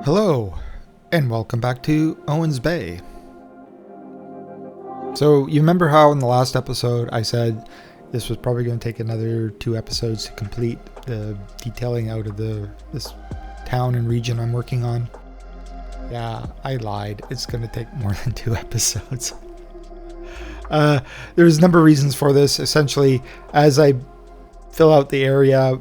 Hello, and welcome back to Owens Bay. So, you remember how in the last episode I said this was probably going to take another 2 episodes to complete the detailing out of this town and region I'm working on? Yeah, I lied. It's going to take more than 2 episodes. There's a number of reasons for this. Essentially, as I fill out the area,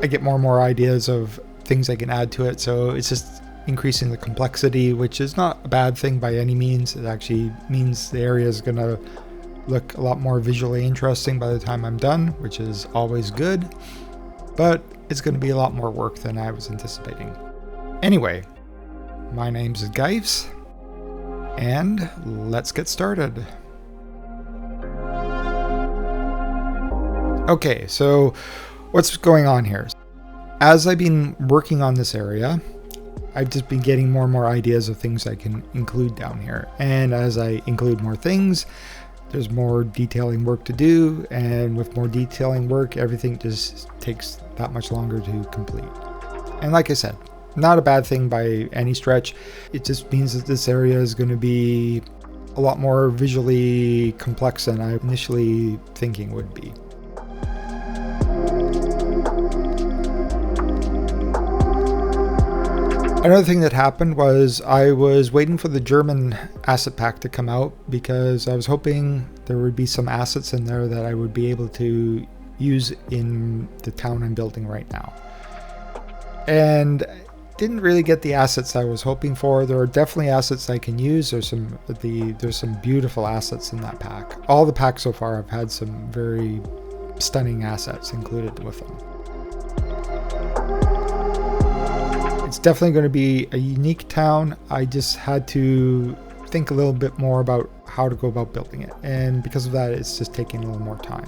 I get more and more ideas of things I can add to it. So it's just increasing the complexity, which is not a bad thing by any means. It actually means the area is going to look a lot more visually interesting by the time I'm done, which is always good. But it's going to be a lot more work than I was anticipating. Anyway, my name's Gives, and let's get started. Okay, so what's going on here? As I've been working on this area, I've just been getting more and more ideas of things I can include down here. And as I include more things, there's more detailing work to do. And with more detailing work, everything just takes that much longer to complete. And like I said, not a bad thing by any stretch. It just means that this area is going to be a lot more visually complex than I initially thinking would be. Another thing that happened was I was waiting for the German asset pack to come out because I was hoping there would be some assets in there that I would be able to use in the town I'm building right now. And didn't really get the assets I was hoping for. There are definitely assets I can use. There's some beautiful assets in that pack. All the packs so far have had some very stunning assets included with them. It's definitely going to be a unique town. I just had to think a little bit more about how to go about building it. And because of that, it's just taking a little more time.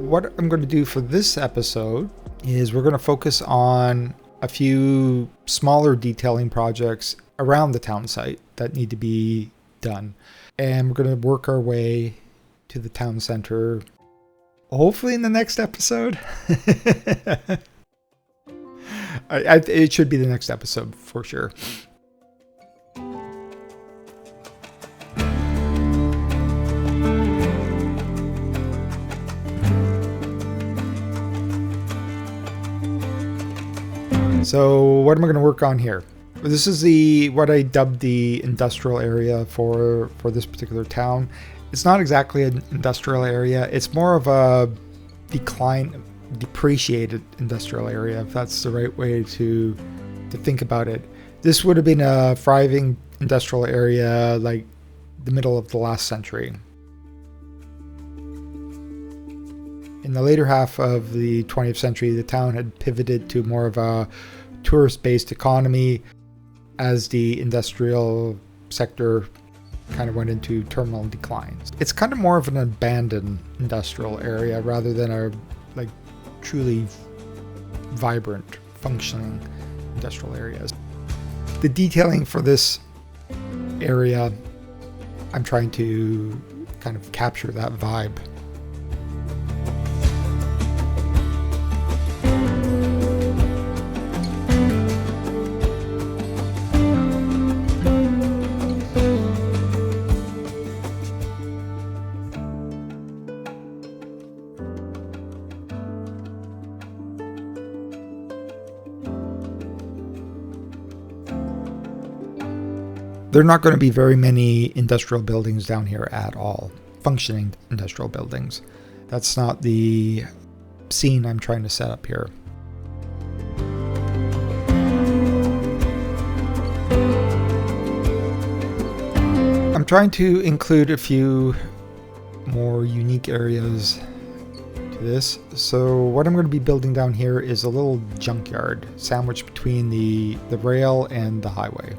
What I'm going to do for this episode is we're going to focus on a few smaller detailing projects around the town site that need to be done. And we're going to work our way to the town center, hopefully in the next episode. It should be the next episode for sure. So what am I going to work on here? This is what I dubbed the industrial area for this particular town. It's not exactly an industrial area. It's more of a depreciated industrial area, if that's the right way to think about it. This would have been a thriving industrial area like the middle of the last century. In the later half of the 20th century, the town had pivoted to more of a tourist-based economy as the industrial sector kind of went into terminal declines. It's kind of more of an abandoned industrial area rather than a truly vibrant, functioning industrial areas. The detailing for this area, I'm trying to kind of capture that vibe. There are not going to be very many industrial buildings down here at all, functioning industrial buildings. That's not the scene I'm trying to set up here. I'm trying to include a few more unique areas to this. So what I'm going to be building down here is a little junkyard sandwiched between the rail and the highway.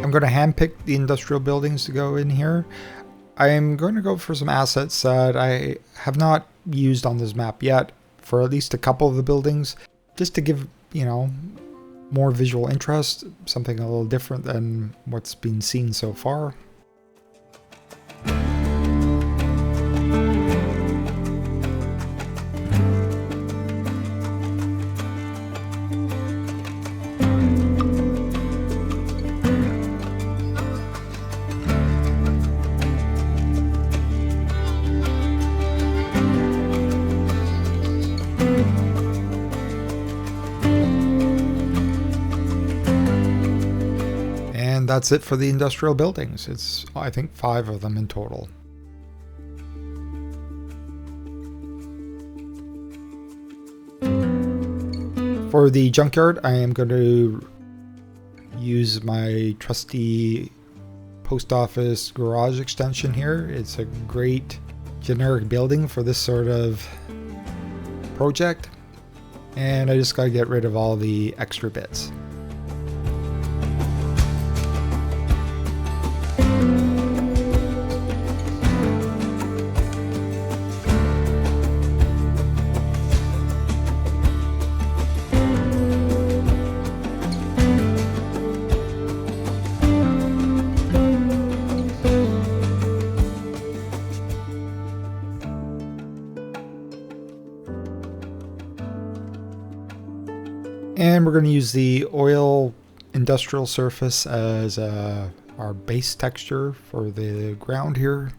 I'm going to handpick the industrial buildings to go in here. I'm going to go for some assets that I have not used on this map yet for at least a couple of the buildings, just to give, more visual interest, something a little different than what's been seen so far. And that's it for the industrial buildings. It's, I think, 5 of them in total. For the junkyard, I am going to use my trusty post office garage extension here. It's a great generic building for this sort of project. And I just got to get rid of all the extra bits. And we're going to use the oil industrial surface as our base texture for the ground here.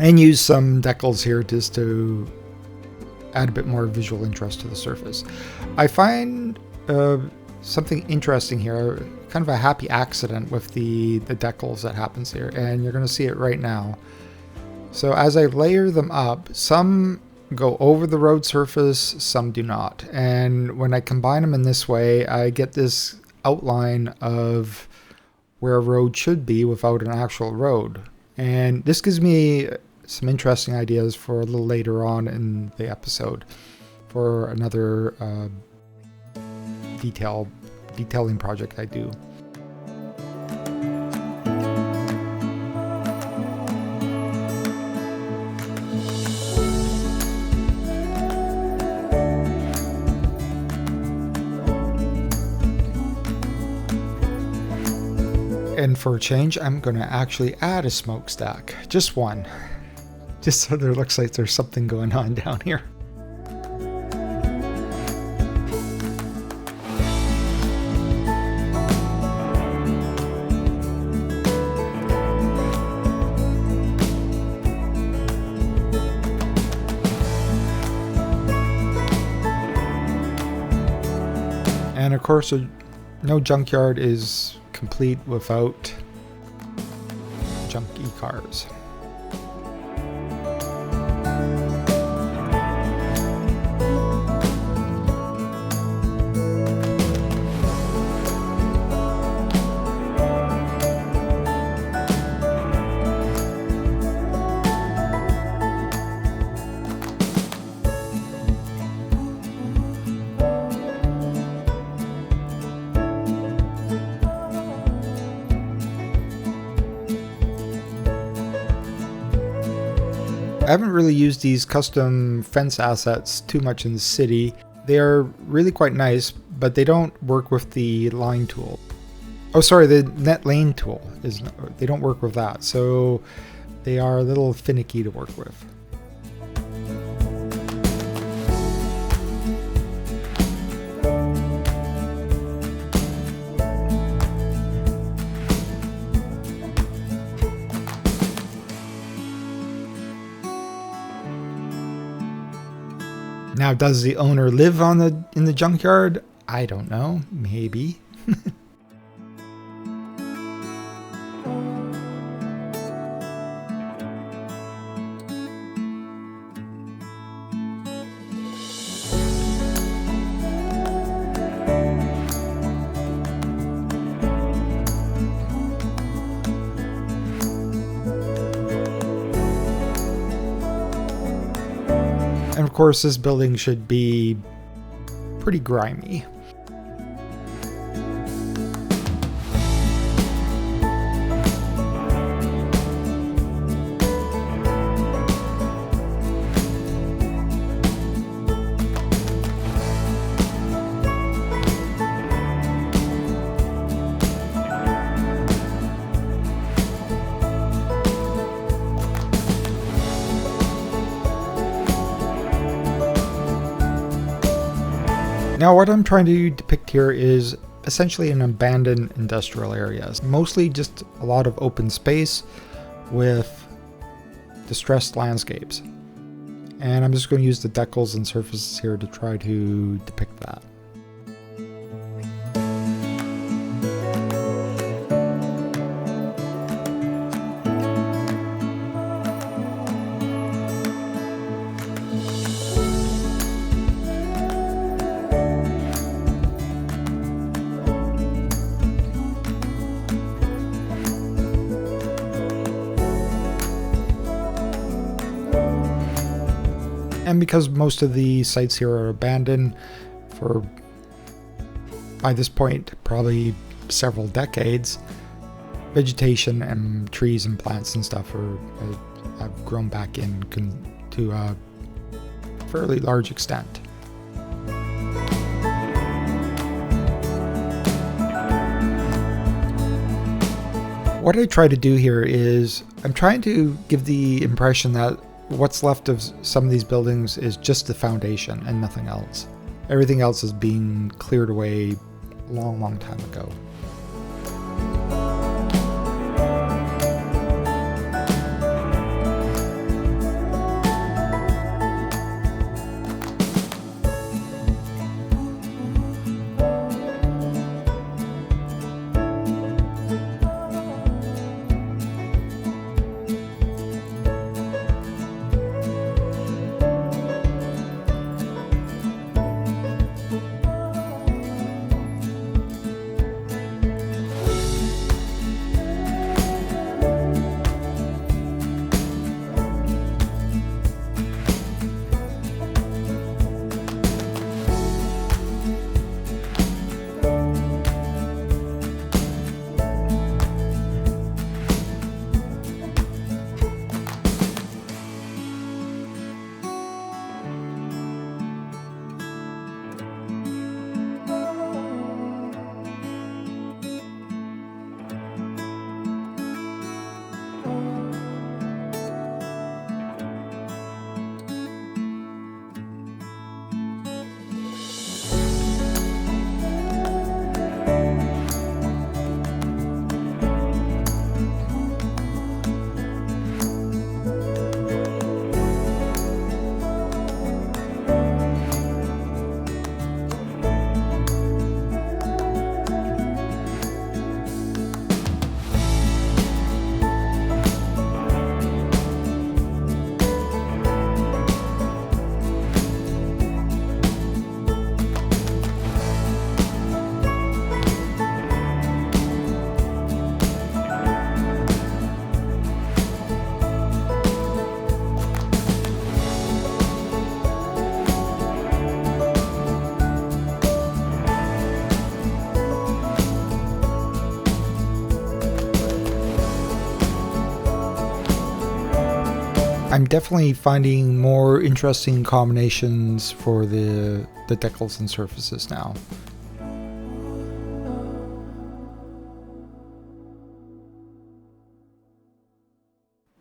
And use some decals here just to add a bit more visual interest to the surface. I find something interesting here, kind of a happy accident with the decals that happens here, and you're going to see it right now. So as I layer them up, some go over the road surface, some do not. And when I combine them in this way, I get this outline of where a road should be without an actual road. And this gives me some interesting ideas for a little later on in the episode for another detailing project I do. And for a change, I'm going to actually add a smokestack, just one, just so there looks like there's something going on down here. And of course, no junkyard is complete without junky cars. I haven't really used these custom fence assets too much in the city. They are really quite nice, but they don't work with the line tool. Oh, sorry, the net lane tool they don't work with that, so they are a little finicky to work with. Now, does the owner live in the junkyard? I don't know. Maybe. And of course, this building should be pretty grimy. Now, what I'm trying to depict here is essentially an abandoned industrial area. Mostly just a lot of open space with distressed landscapes. And I'm just going to use the decals and surfaces here to try to depict that. And because most of the sites here are abandoned for, by this point, probably several decades, vegetation and trees and plants and stuff have grown back in to a fairly large extent. What I try to do here is I'm trying to give the impression that what's left of some of these buildings is just the foundation and nothing else. Everything else is being cleared away a long time ago. I'm definitely finding more interesting combinations for the decals and surfaces now.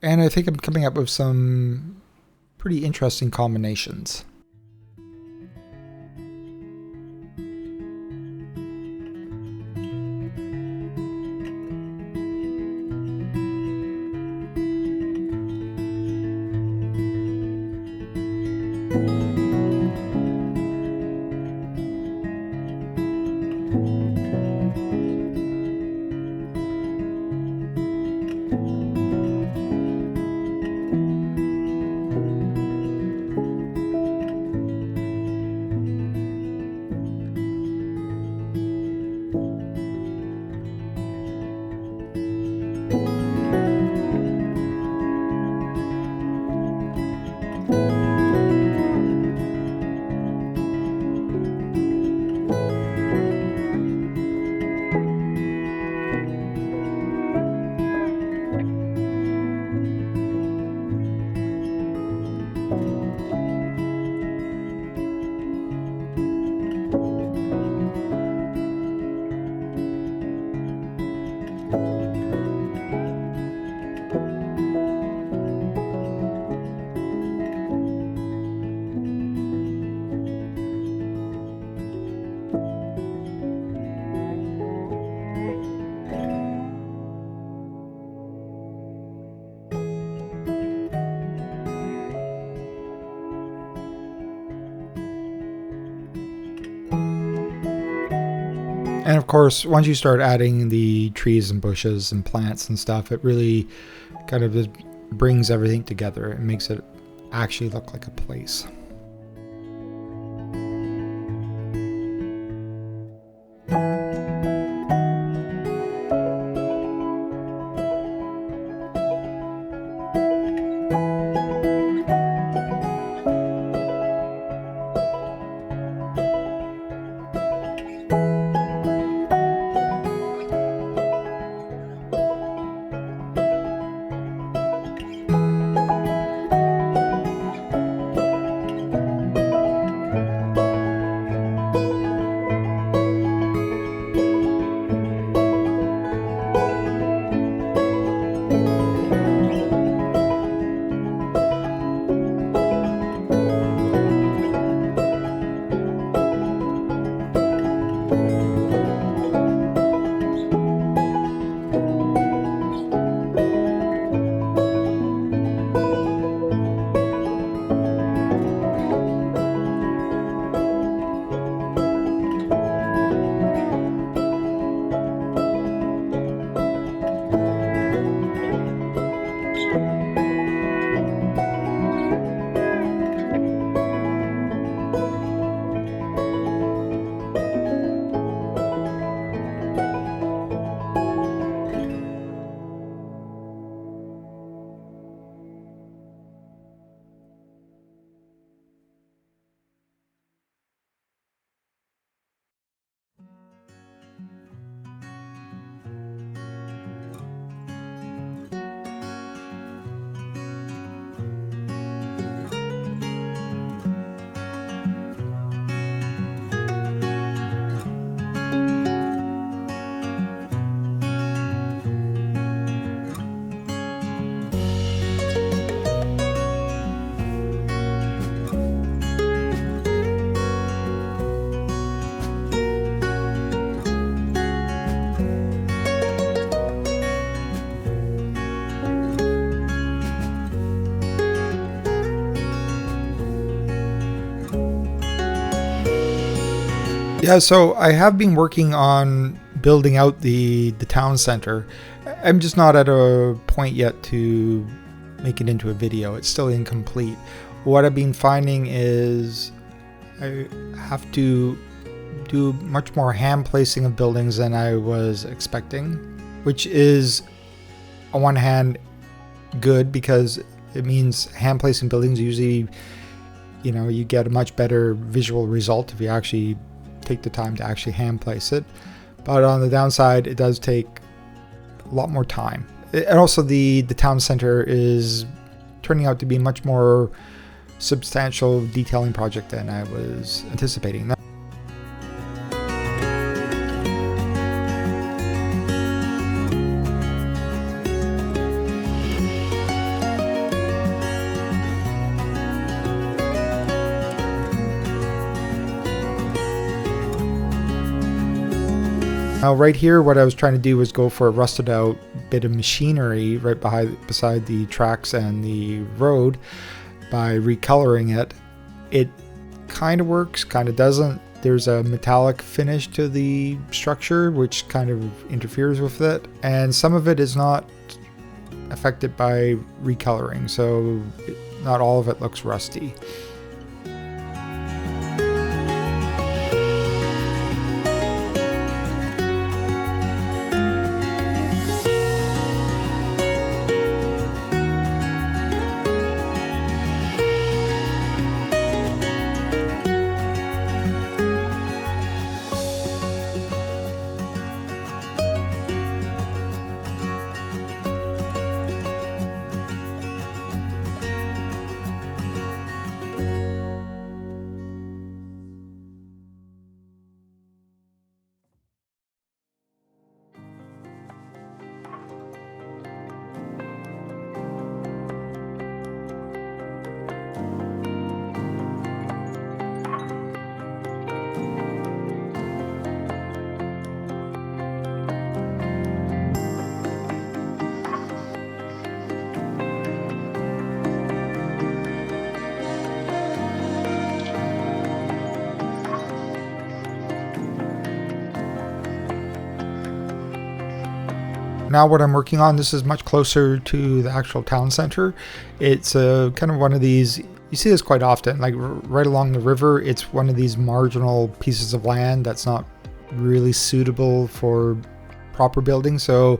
And I think I'm coming up with some pretty interesting combinations. And of course, once you start adding the trees and bushes and plants and stuff, it really kind of just brings everything together and makes it actually look like a place. Yeah, so I have been working on building out the town center. I'm just not at a point yet to make it into a video. It's still incomplete. What I've been finding is I have to do much more hand placing of buildings than I was expecting, which is on one hand good because it means hand placing buildings usually, you get a much better visual result if you actually take the time to actually hand place it. But on the downside, it does take a lot more time. And also the town center is turning out to be a much more substantial detailing project than I was anticipating. Now right here, what I was trying to do was go for a rusted out bit of machinery right beside the tracks and the road by recoloring it. It kind of works, kind of doesn't. There's a metallic finish to the structure which kind of interferes with it, and some of it is not affected by recoloring, so not all of it looks rusty. now what I'm working on, this is much closer to the actual town center. It's kind of one of these, you see this quite often, like right along the river. It's one of these marginal pieces of land that's not really suitable for proper building. So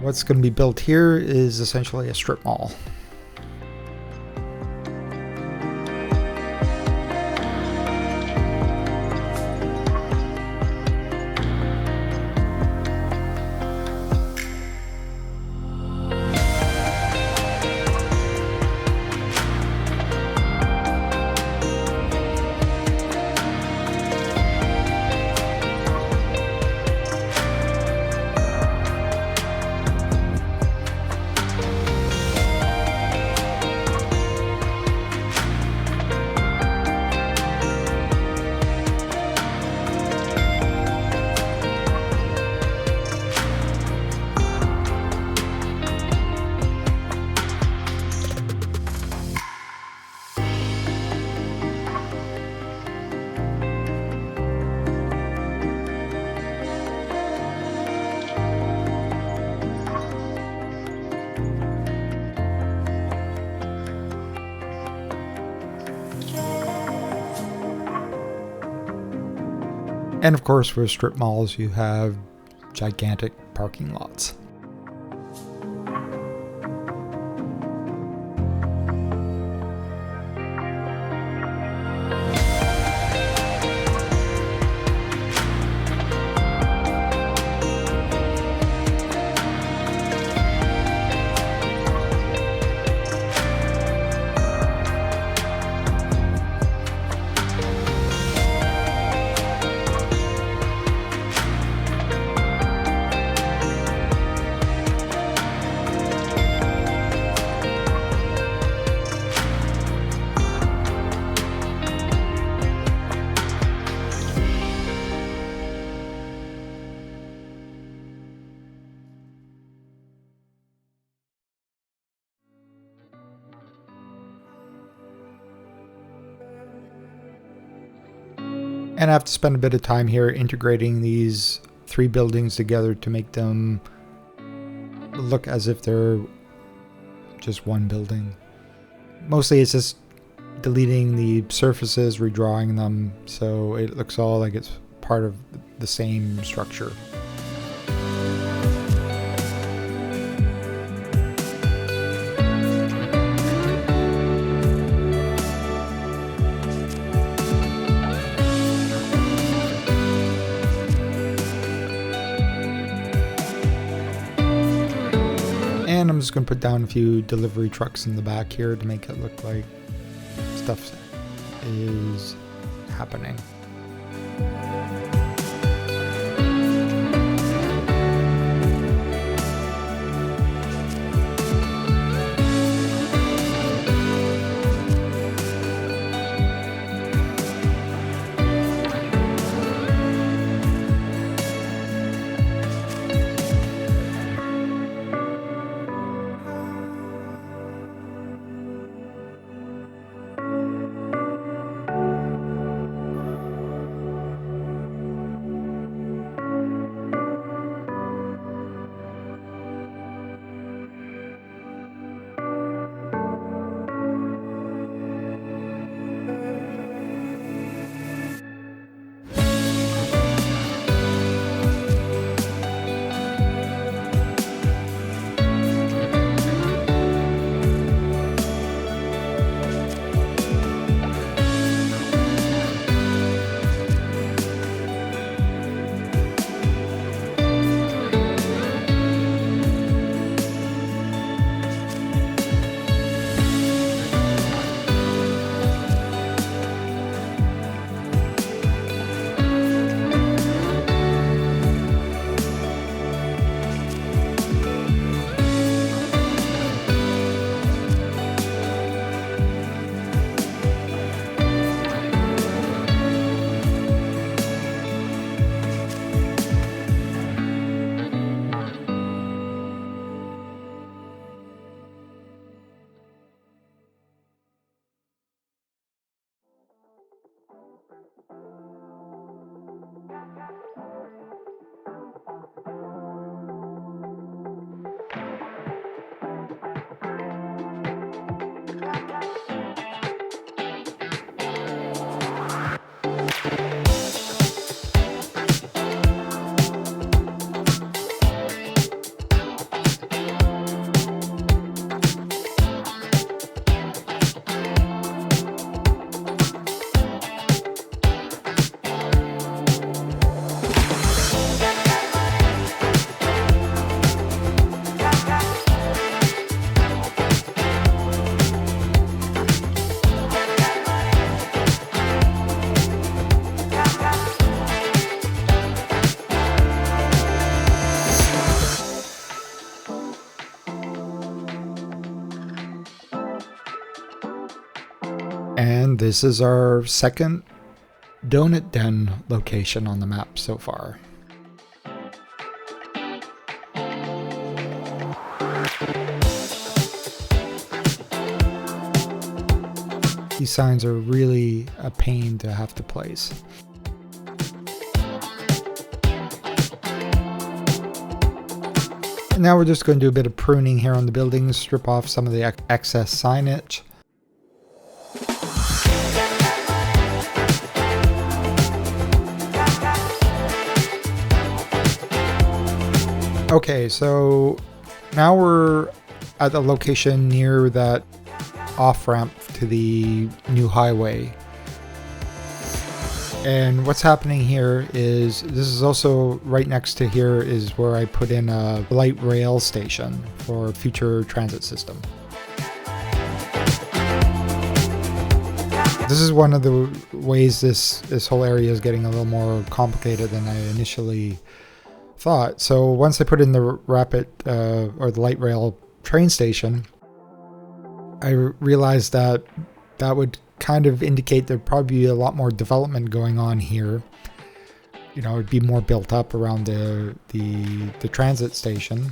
what's going to be built here is essentially a strip mall. And of course, for strip malls, you have gigantic parking lots. And I have to spend a bit of time here integrating these three buildings together to make them look as if they're just one building. Mostly it's just deleting the surfaces, redrawing them, so it looks all like it's part of the same structure. And I'm just going to put down a few delivery trucks in the back here to make it look like stuff is happening. And this is our second donut den location on the map so far. These signs are really a pain to have to place. And now we're just going to do a bit of pruning here on the buildings, strip off some of the excess signage. Okay, so now we're at the location near that off-ramp to the new highway. And what's happening here is, this is also right next to here is where I put in a light rail station for future transit system. This is one of the ways this whole area is getting a little more complicated than I initially thought. So once I put in the rapid or the light rail train station, I realized that would kind of indicate there'd probably be a lot more development going on here. You know, it'd be more built up around the transit station.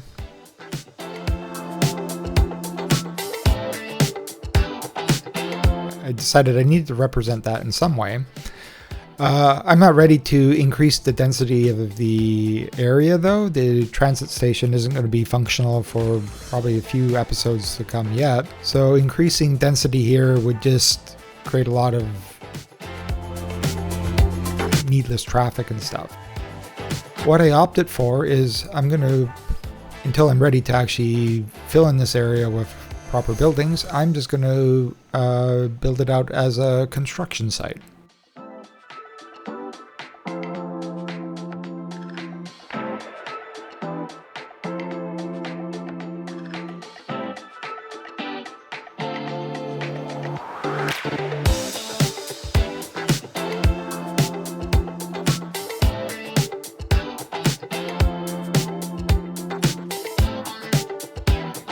I decided I needed to represent that in some way. I'm not ready to increase the density of the area though. The transit station isn't going to be functional for probably a few episodes to come yet. So increasing density here would just create a lot of needless traffic and stuff. What I opted for is I'm going to, until I'm ready to actually fill in this area with proper buildings, I'm just going to build it out as a construction site.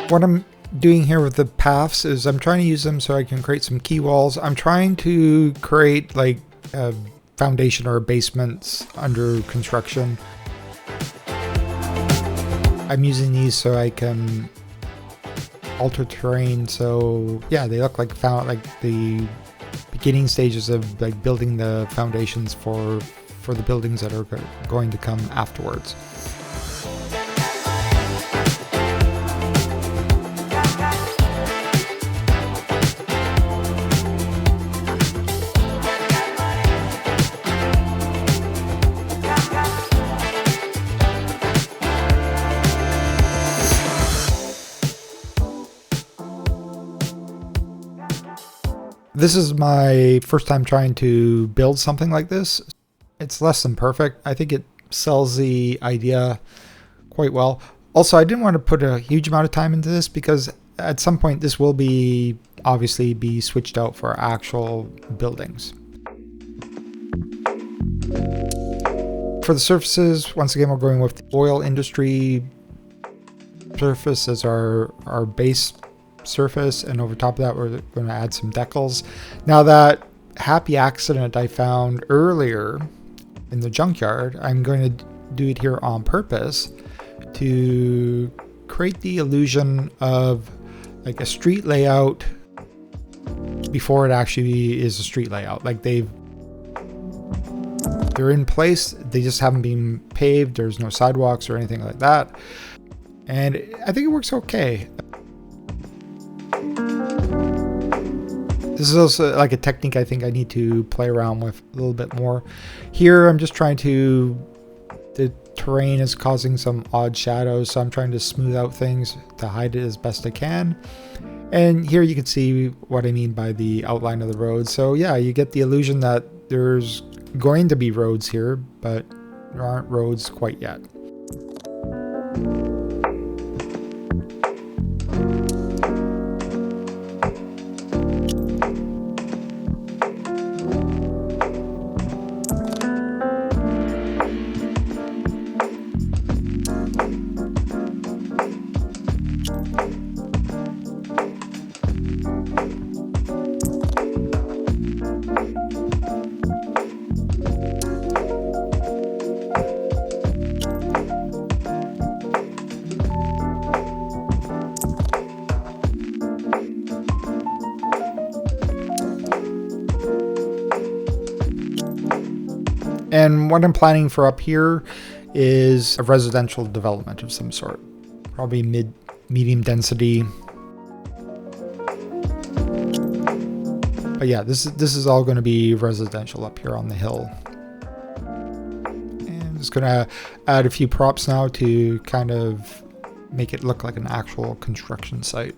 What I'm doing here with the paths is I'm trying to use them so I can create some key walls. I'm trying to create like a foundation or basements under construction. I'm using these so I can alter terrain. So yeah, they look like the beginning stages of like building the foundations for the buildings that are going to come afterwards. This is my first time trying to build something like this. It's less than perfect. I think it sells the idea quite well. Also, I didn't want to put a huge amount of time into this because at some point this will be obviously be switched out for actual buildings. For the surfaces, once again, we're going with the oil industry surface as our base surface, and over top of that we're going to add some decals. Now, that happy accident I found earlier in the junkyard, I'm going to do it here on purpose to create the illusion of like a street layout before it actually is a street layout. Like they're in place, they just haven't been paved, there's no sidewalks or anything like that, and I think it works okay. This is also like a technique I think I need to play around with a little bit more. Here I'm just trying to, the terrain is causing some odd shadows, so I'm trying to smooth out things to hide it as best I can. And here you can see what I mean by the outline of the road. So yeah, you get the illusion that there's going to be roads here, but there aren't roads quite yet. And what I'm planning for up here is a residential development of some sort. Probably medium density. But yeah, this is all going to be residential up here on the hill. And I'm just going to add a few props now to kind of make it look like an actual construction site.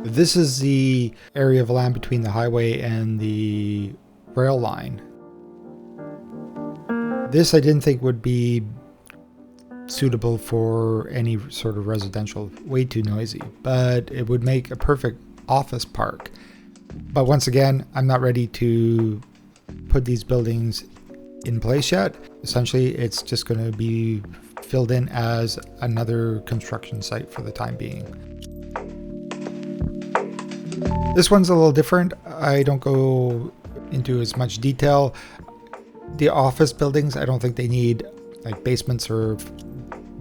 This is the area of land between the highway and the rail line. This I didn't think would be suitable for any sort of residential, way too noisy, but it would make a perfect office park. But once again, I'm not ready to put these buildings in place yet. Essentially, it's just going to be filled in as another construction site for the time being. This one's a little different. I don't go into as much detail. The office buildings, I don't think they need like basements or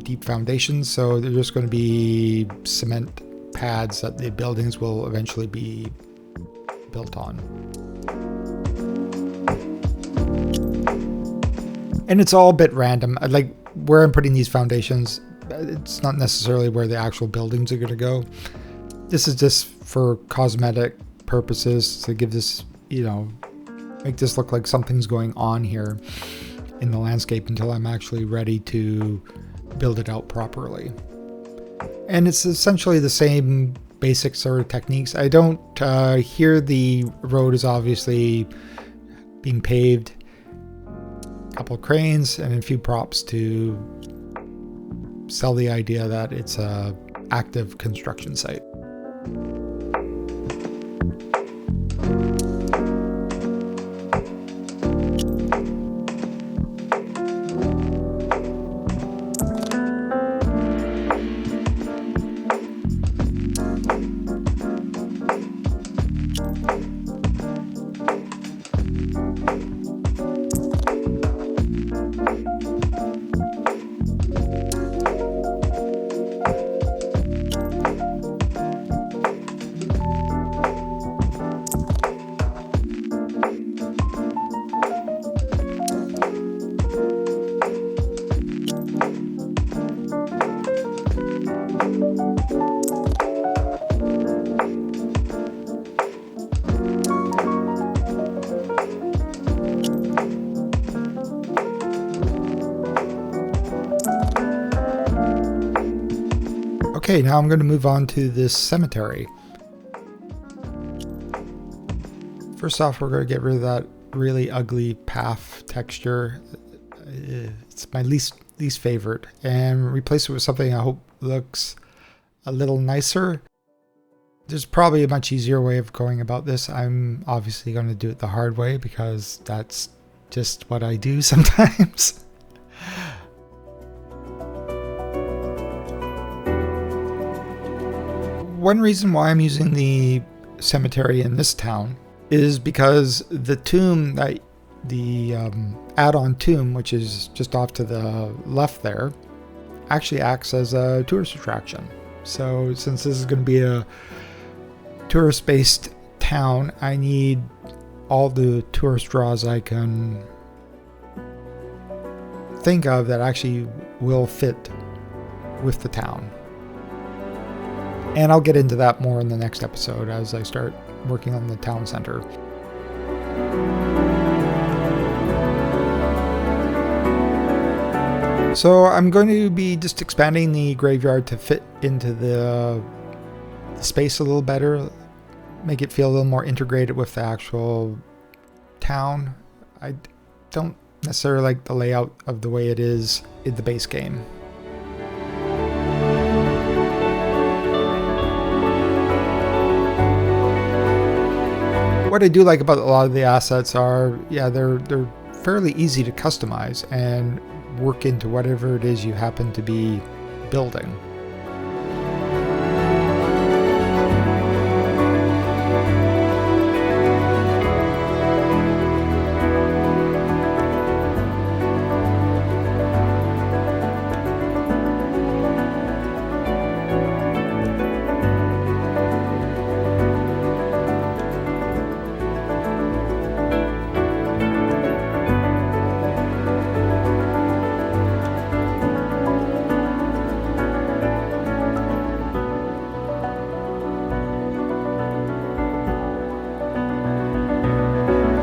deep foundations, so they're just going to be cement pads that the buildings will eventually be built on. And it's all a bit random. Like where I'm putting these foundations, it's not necessarily where the actual buildings are going to go. This is just for cosmetic purposes to give this, make this look like something's going on here in the landscape until I'm actually ready to build it out properly. And it's essentially the same basic sort of techniques. I don't here the road is obviously being paved, a couple of cranes and a few props to sell the idea that it's a active construction site. Okay, now I'm going to move on to this cemetery. First off, we're going to get rid of that really ugly path texture. It's my least favorite, and replace it with something I hope looks a little nicer. There's probably a much easier way of going about this. I'm obviously going to do it the hard way because that's just what I do sometimes. One reason why I'm using the cemetery in this town is because the tomb, the add-on tomb, which is just off to the left there, actually acts as a tourist attraction. So since this is going to be a tourist-based town, I need all the tourist draws I can think of that actually will fit with the town. And I'll get into that more in the next episode as I start working on the town center. So I'm going to be just expanding the graveyard to fit into the space a little better, make it feel a little more integrated with the actual town. I don't necessarily like the layout of the way it is in the base game. What I do like about a lot of the assets are, they're fairly easy to customize and work into whatever it is you happen to be building.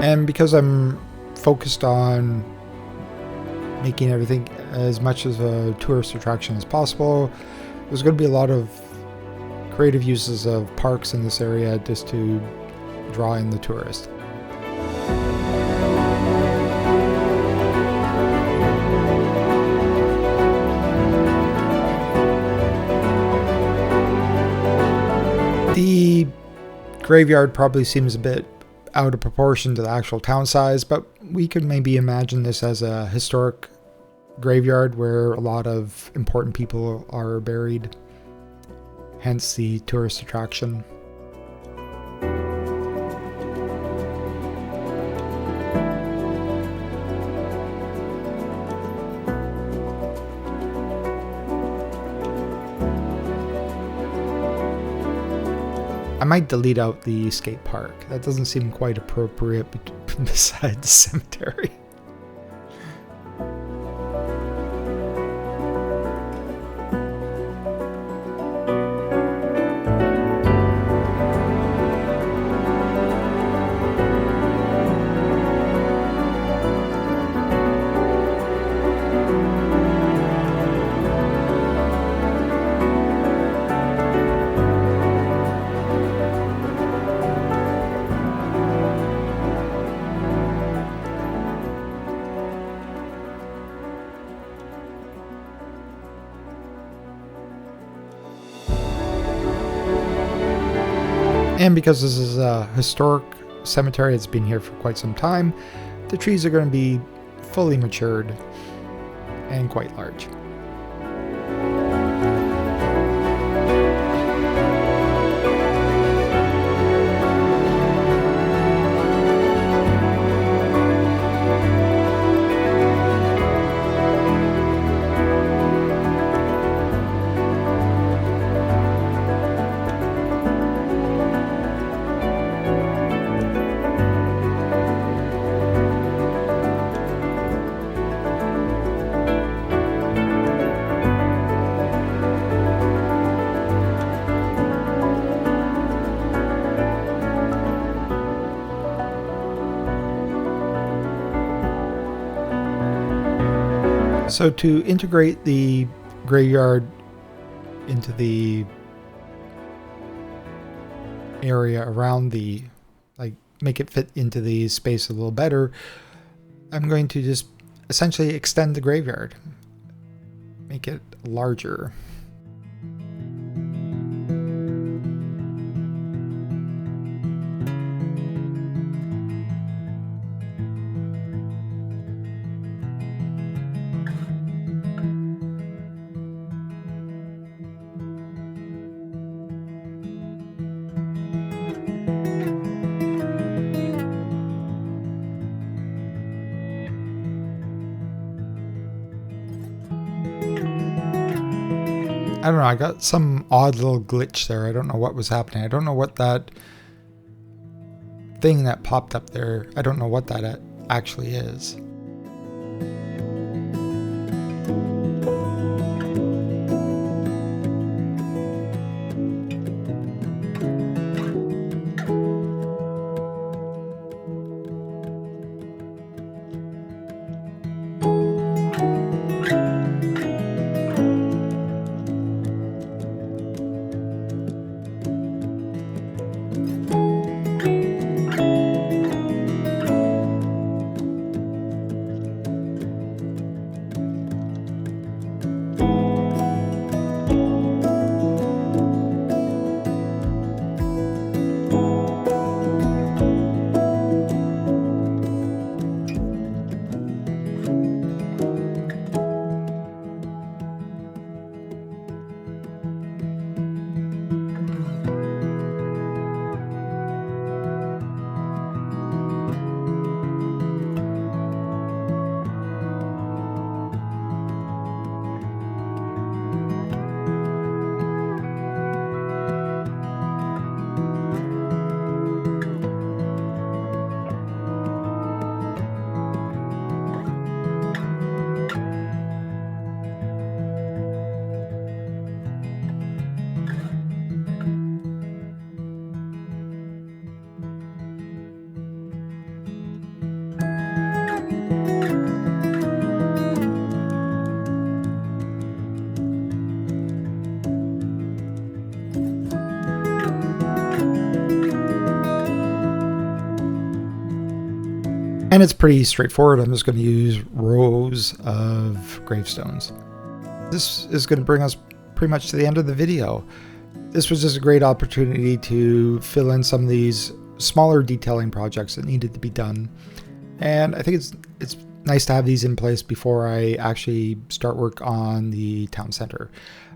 And because I'm focused on making everything as much as a tourist attraction as possible, there's going to be a lot of creative uses of parks in this area just to draw in the tourist. The graveyard probably seems a bit out of proportion to the actual town size, but we could maybe imagine this as a historic graveyard where a lot of important people are buried, hence the tourist attraction. I might delete out the skate park. That doesn't seem quite appropriate beside the cemetery. And because this is a historic cemetery that's been here for quite some time, the trees are going to be fully matured and quite large. So to integrate the graveyard into the area around the, make it fit into the space a little better, I'm going to just essentially extend the graveyard, make it larger. I don't know, I got some odd little glitch there. I don't know what was happening. I don't know what that thing that popped up there, I don't know what that actually is. And it's pretty straightforward. I'm just going to use rows of gravestones. This is going to bring us pretty much to the end of the video. This was just a great opportunity to fill in some of these smaller detailing projects that needed to be done. And I think it's nice to have these in place before I actually start work on the town center.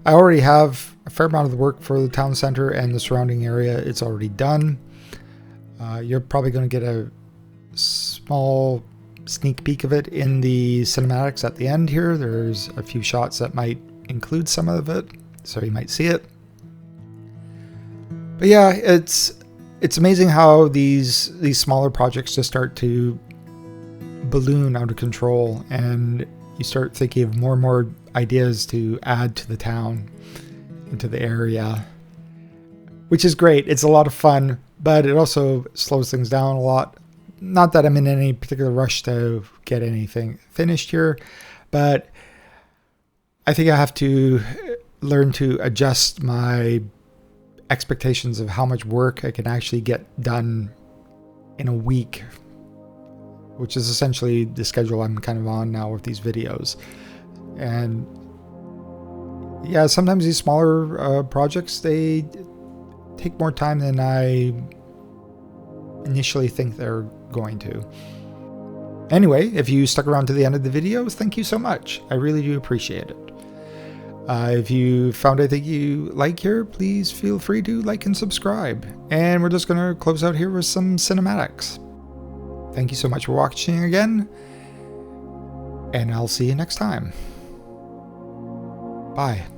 I already have a fair amount of the work for the town center and the surrounding area. It's already done. You're probably going to get a small sneak peek of it in the cinematics at the end here. There's a few shots that might include some of it, so you might see it. But yeah, it's amazing how these smaller projects just start to balloon out of control, and you start thinking of more and more ideas to add to the town, into the area, which is great. It's a lot of fun, but it also slows things down a lot. Not that I'm in any particular rush to get anything finished here, but I think I have to learn to adjust my expectations of how much work I can actually get done in a week, which is essentially the schedule I'm kind of on now with these videos. And yeah, sometimes these smaller projects, they take more time than I initially think they're going to. Anyway, if you stuck around to the end of the video, thank you so much. I really do appreciate it. If you found anything you like here, please feel free to like and subscribe. And we're just going to close out here with some cinematics. Thank you so much for watching again, and I'll see you next time. Bye.